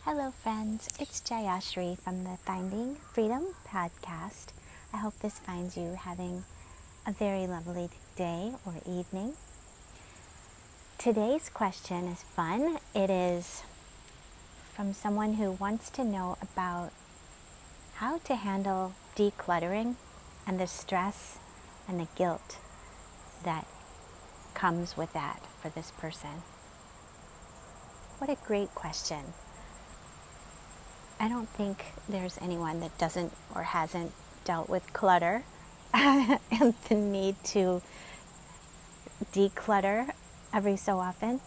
Hello friends, it's Jayashrii from the Finding Freedom podcast. I hope this finds you having a very lovely day or evening. Today's question is fun. It is from someone who wants to know about how to handle decluttering and the stress and the guilt that comes with that for this person. What a great question. I don't think there's anyone that doesn't or hasn't dealt with clutter and the need to declutter every so often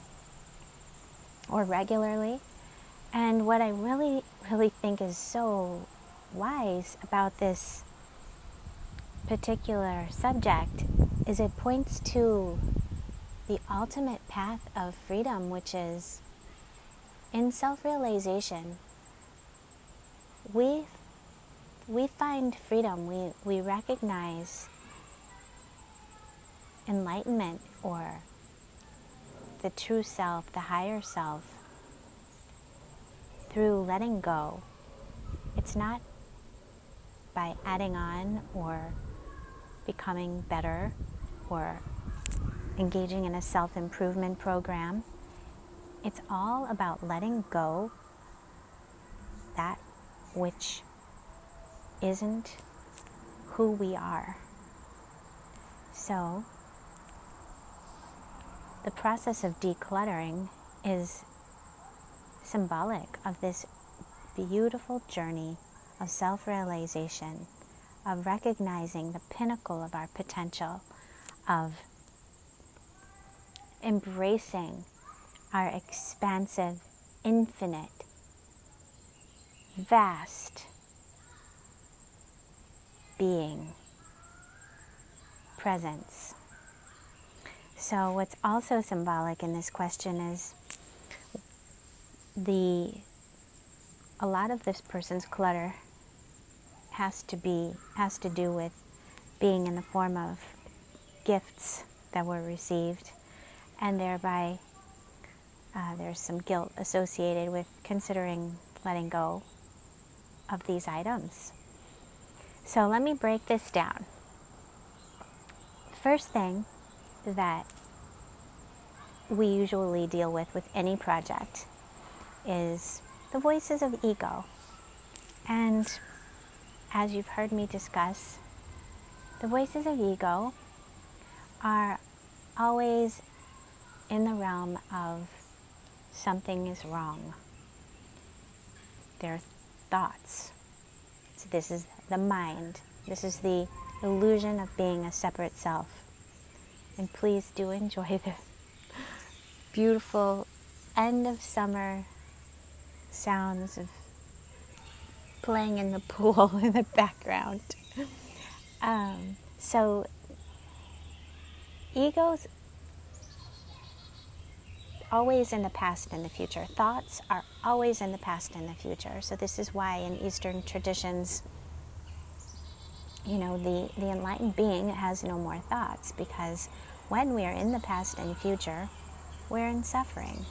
or regularly. And what I really think is so wise about this particular subject is it points to the ultimate path of freedom, which is in self-realization. We find freedom, we recognize enlightenment or the true self, the higher self, through letting go. It's not by adding on or becoming better or engaging in a self-improvement program. It's all about letting go that which isn't who we are. So, the process of decluttering is symbolic of this beautiful journey of self-realization, of recognizing the pinnacle of our potential, of embracing our expansive, infinite, vast being, presence. So what's also symbolic in this question is a lot of this person's clutter has to do with being in the form of gifts that were received, and thereby there's some guilt associated with considering letting go of these items. So let me break this down. First thing that we usually deal with any project is the voices of ego. And as you've heard me discuss, the voices of ego are always in the realm of something is wrong. They're thoughts. So this is the mind. This is the illusion of being a separate self. And please do enjoy the beautiful end of summer sounds of playing in the pool in the background. So ego's always in the past and the future. Thoughts are always in the past and the future. So this is why in Eastern traditions, the enlightened being has no more thoughts, because when we are in the past and future, we're in suffering.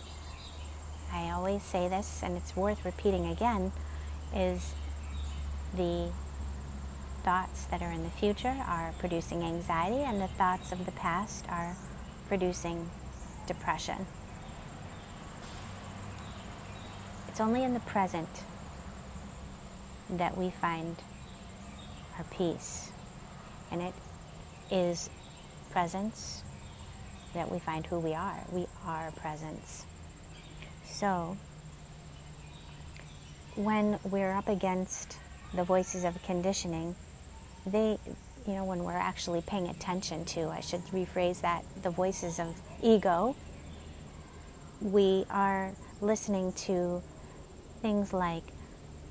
I always say this, and it's worth repeating again, is the thoughts that are in the future are producing anxiety, and the thoughts of the past are producing depression. It's only in the present that we find our peace, and it is presence that we find who we are. We are presence. So when we're up against the voices of conditioning, when we're actually paying attention to, I should rephrase that, the voices of ego, we are listening to things like,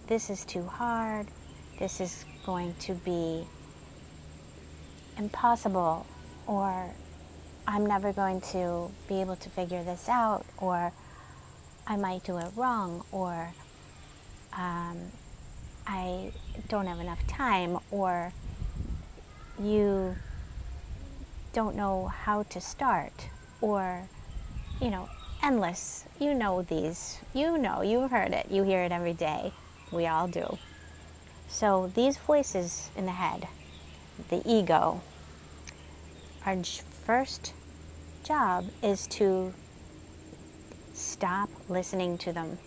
this is too hard, this is going to be impossible, or I'm never going to be able to figure this out, or I might do it wrong, or I don't have enough time, or you don't know how to start, or endless. You know these. You know, you've heard it. You hear it every day. We all do. So these voices in the head, the ego, our first job is to stop listening to them.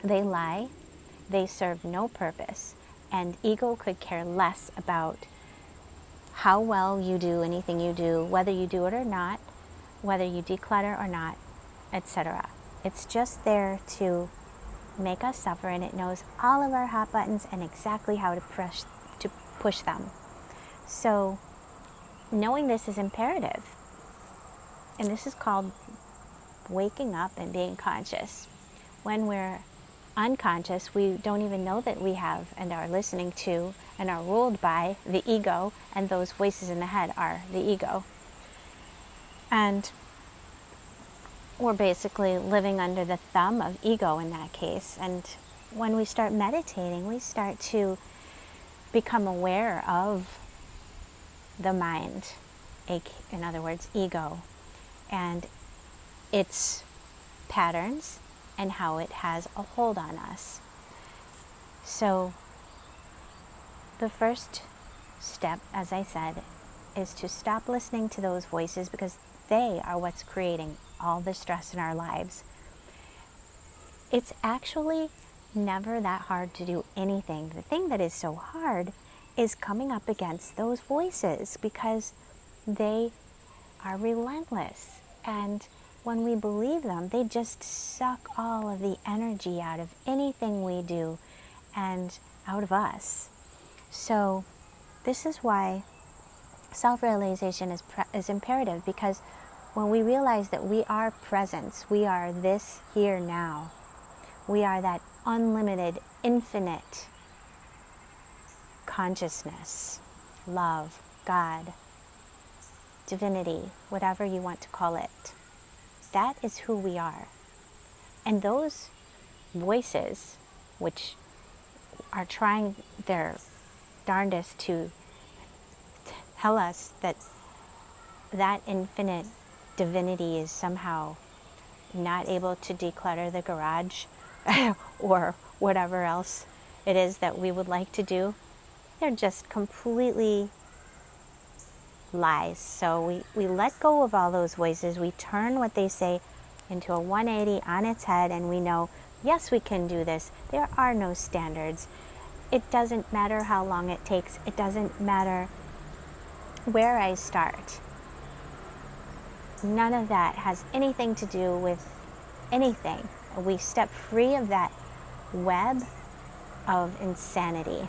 They lie. They serve no purpose. And ego could care less about how well you do anything you do, whether you do it or not, whether you declutter or not, etc. It's just there to make us suffer, and it knows all of our hot buttons and exactly how to push them. So knowing this is imperative. And this is called waking up and being conscious. When we're unconscious, we don't even know that we have and are listening to and are ruled by the ego, and those voices in the head are the ego. And we're basically living under the thumb of ego in that case. And when we start meditating, we start to become aware of the mind, in other words, ego, and its patterns and how it has a hold on us. So the first step, as I said, is to stop listening to those voices, because they are what's creating all the stress in our lives. It's actually never that hard to do anything. The thing that is so hard is coming up against those voices, because they are relentless. And when we believe them, they just suck all of the energy out of anything we do and out of us. So this is why self-realization is imperative, because when we realize that we are presence, we are this here now, we are that unlimited, infinite consciousness, love, God, divinity, whatever you want to call it. That is who we are. And those voices, which are trying their darndest to tell us that that infinite divinity is somehow not able to declutter the garage or whatever else it is that we would like to do, they're just completely lies. So we let go of all those voices. We turn what they say into a 180 on its head, and we know, yes, we can do this. There are no standards. It doesn't matter how long it takes. It doesn't matter where I start. None of that has anything to do with anything. We step free of that web of insanity.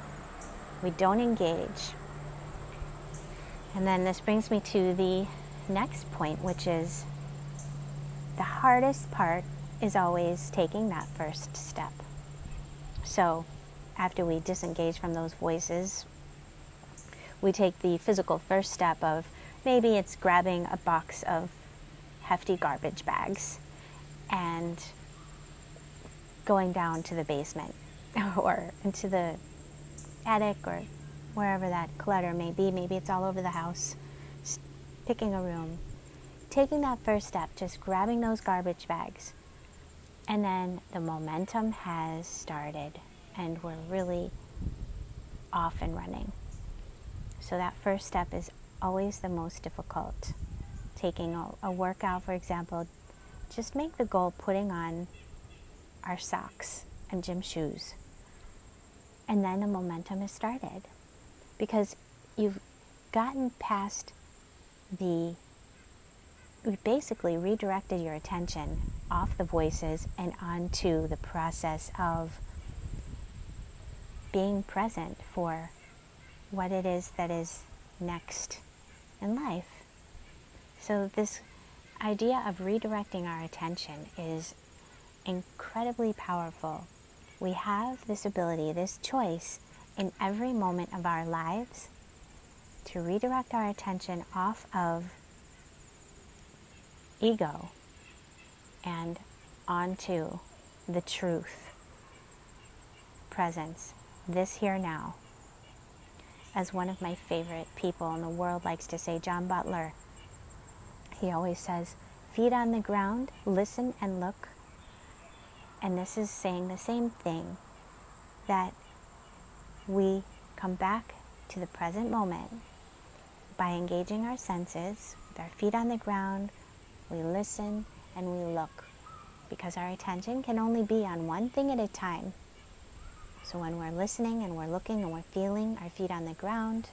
We don't engage. And then this brings me to the next point, which is the hardest part is always taking that first step. So after we disengage from those voices, we take the physical first step of maybe it's grabbing a box of hefty garbage bags and going down to the basement or into the attic or wherever that clutter may be. Maybe it's all over the house, picking a room. Taking that first step, just grabbing those garbage bags. And then the momentum has started and we're really off and running. So that first step is always the most difficult. Taking a workout, for example, just make the goal putting on our socks and gym shoes. And then the momentum has started. Because you've gotten past you basically redirected your attention off the voices and onto the process of being present for what it is that is next in life. So this idea of redirecting our attention is incredibly powerful. We have this ability, this choice in every moment of our lives to redirect our attention off of ego and onto the truth, presence, this here now. As one of my favorite people in the world likes to say, John Butler, he always says, feet on the ground, listen and look. And this is saying the same thing, that we come back to the present moment by engaging our senses, with our feet on the ground, we listen and we look, because our attention can only be on one thing at a time. So when we're listening and we're looking and we're feeling our feet on the ground,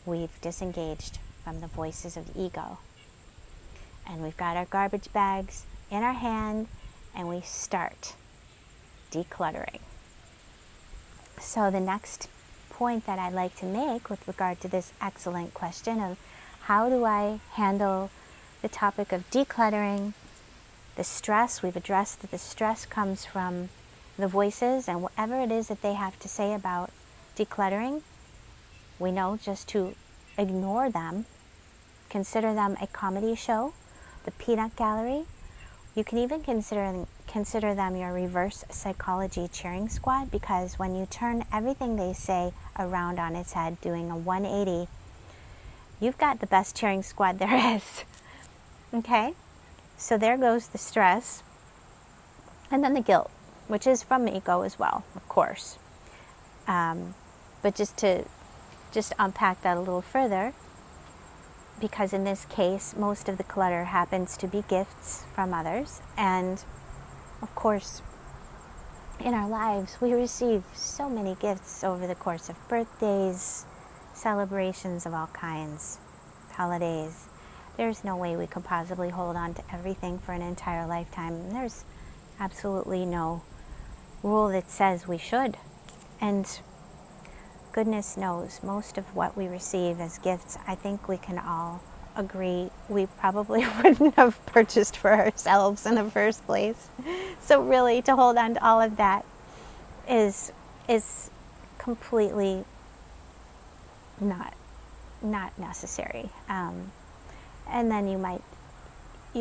we've disengaged from the voices of the ego. And we've got our garbage bags in our hand, and we start decluttering. So the next point that I'd like to make with regard to this excellent question of how do I handle the topic of decluttering, the stress, we've addressed that the stress comes from the voices and whatever it is that they have to say about decluttering. We know just to ignore them, consider them a comedy show, the peanut gallery. You can even consider them your reverse psychology cheering squad, because when you turn everything they say around on its head, doing a 180, you've got the best cheering squad there is. Okay? So there goes the stress. And then the guilt, which is from ego as well, of course. But just unpack that a little further, because in this case, most of the clutter happens to be gifts from others. And of course, in our lives, we receive so many gifts over the course of birthdays, celebrations of all kinds, holidays. There's no way we could possibly hold on to everything for an entire lifetime. There's absolutely no rule that says we should. And goodness knows, most of what we receive as gifts, I think we can all agree we probably wouldn't have purchased for ourselves in the first place. So really, to hold on to all of that is completely not necessary. And then you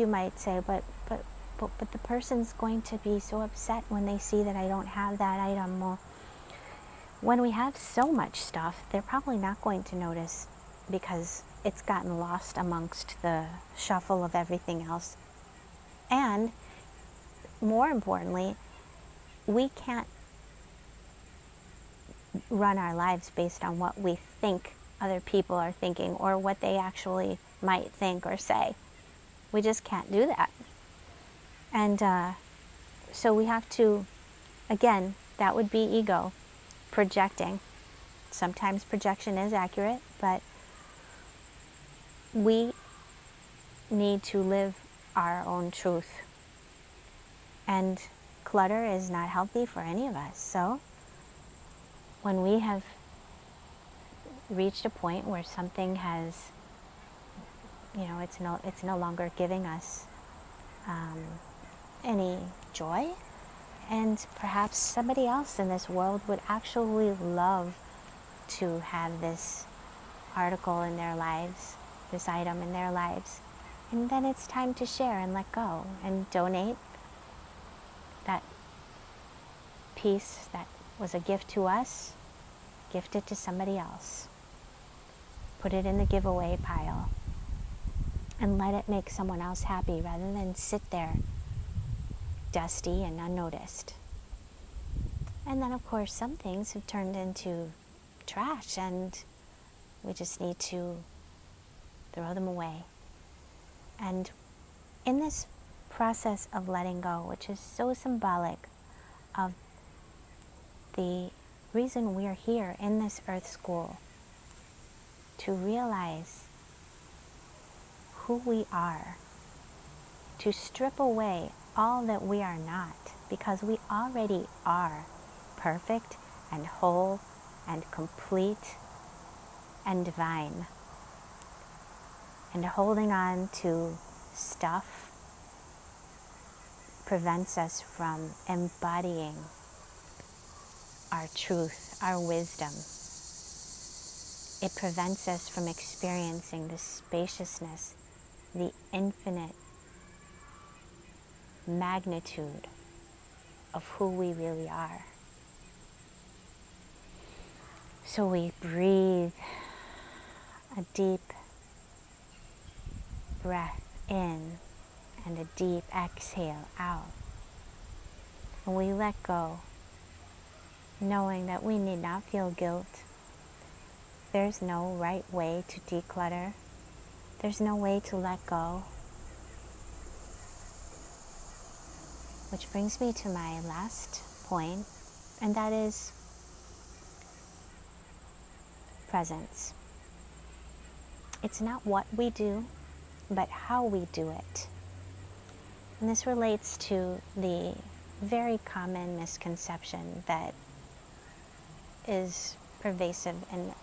might say, but the person's going to be so upset when they see that I don't have that item. Well, when we have so much stuff, they're probably not going to notice, because it's gotten lost amongst the shuffle of everything else. And more importantly, we can't run our lives based on what we think other people are thinking or what they actually might think or say. We just can't do that. And so we have to, again, that would be ego projecting. Sometimes projection is accurate, but we need to live our own truth. And clutter is not healthy for any of us. So when we have reached a point where something has, it's no longer giving us any joy, and perhaps somebody else in this world would actually love to have this article in their lives, this item in their lives. And then it's time to share and let go and donate that piece that was a gift to us, gift it to somebody else. Put it in the giveaway pile and let it make someone else happy rather than sit there dusty and unnoticed. And then of course some things have turned into trash and we just need to throw them away. And in this process of letting go, which is so symbolic of the reason we are here in this earth school, to realize who we are, to strip away all that we are not, because we already are perfect and whole and complete and divine. And holding on to stuff prevents us from embodying our truth, our wisdom. It prevents us from experiencing the spaciousness, the infinite magnitude of who we really are. So we breathe a deep breath in and a deep exhale out. And we let go, knowing that we need not feel guilt. There's no right way to declutter. There's no way to let go. Which brings me to my last point, and that is presence. It's not what we do, but how we do it. And this relates to the very common misconception that is pervasive and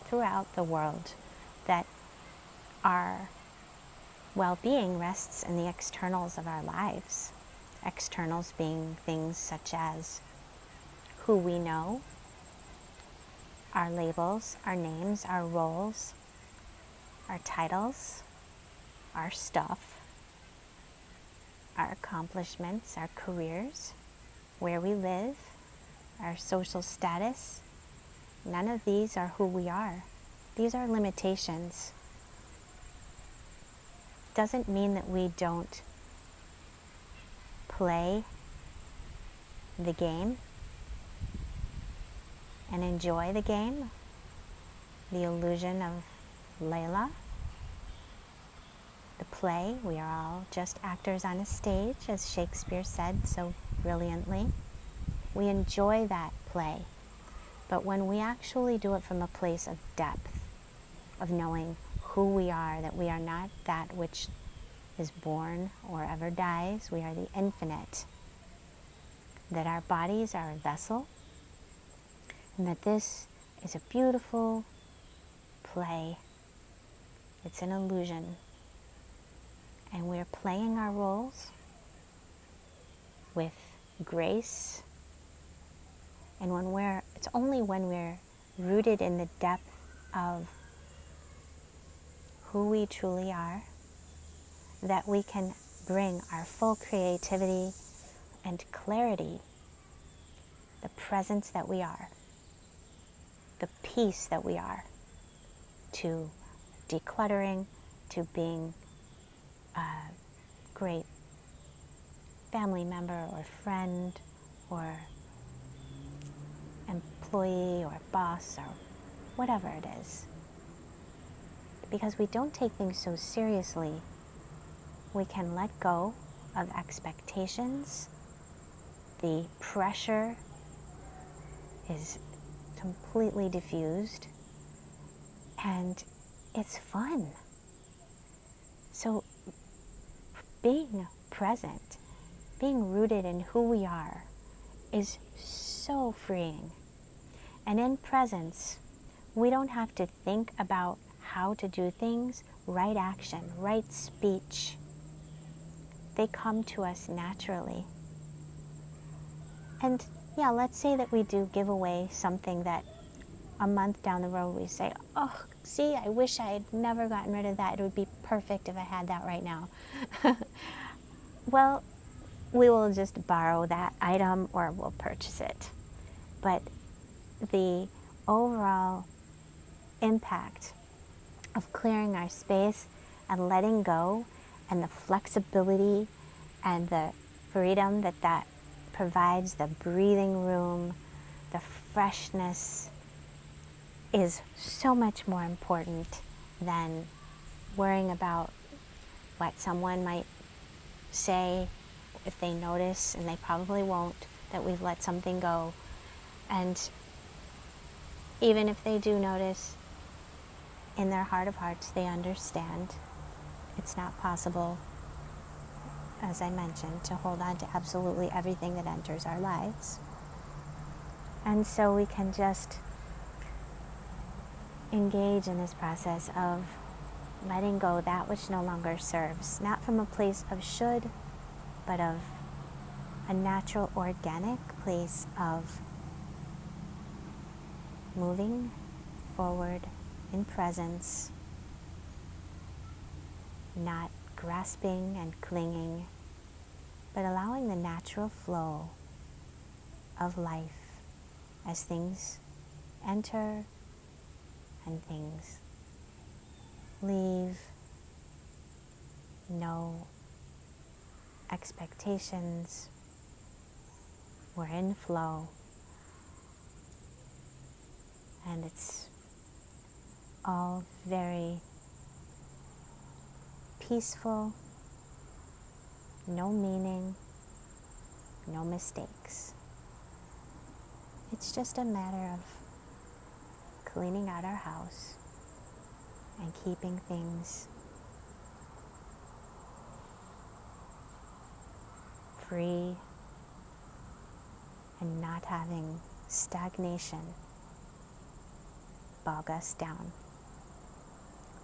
throughout the world, that our well-being rests in the externals of our lives. Externals being things such as who we know, our labels, our names, our roles, our titles, our stuff, our accomplishments, our careers, where we live, our social status. None of these are who we are. These are limitations. Doesn't mean that we don't play the game and enjoy the game, the illusion of Layla, the play. We are all just actors on a stage, as Shakespeare said so brilliantly. We enjoy that play. But when we actually do it from a place of depth, of knowing who we are, that we are not that which is born or ever dies, we are the infinite, that our bodies are a vessel, and that this is a beautiful play. It's an illusion. And we're playing our roles with grace. And it's only when we're rooted in the depth of who we truly are that we can bring our full creativity and clarity, the presence that we are, the peace that we are, to decluttering, to being a great family member or friend or employee or boss or whatever it is. Because we don't take things so seriously, we can let go of expectations. The pressure is completely diffused, and it's fun. So being present, being rooted in who we are, is so freeing. And in presence, we don't have to think about how to do things, right action, right speech. They come to us naturally. And yeah, let's say that we do give away something that a month down the road we say, oh, see, I wish I had never gotten rid of that. It would be perfect if I had that right now. Well, we will just borrow that item or we'll purchase it. But the overall impact of clearing our space and letting go, and the flexibility and the freedom that provides, the breathing room, the freshness, is so much more important than worrying about what someone might say if they notice, and they probably won't, that we've let something go. And even if they do notice, in their heart of hearts, they understand it's not possible, as I mentioned, to hold on to absolutely everything that enters our lives. And so we can just engage in this process of letting go that which no longer serves, not from a place of should, but of a natural, organic place of moving forward in presence, not grasping and clinging, but allowing the natural flow of life as things enter and things leave, no expectations. We're in flow, and it's all very peaceful, no meaning, no mistakes. It's just a matter of cleaning out our house and keeping things free and not having stagnation bog us down.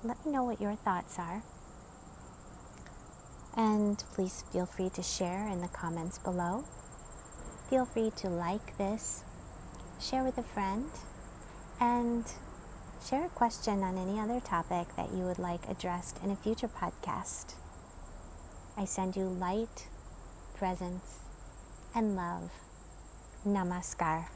Let me know what your thoughts are. And please feel free to share in the comments below. Feel free to like this, share with a friend, and share a question on any other topic that you would like addressed in a future podcast. I send you light, presence, and love. Namaskar.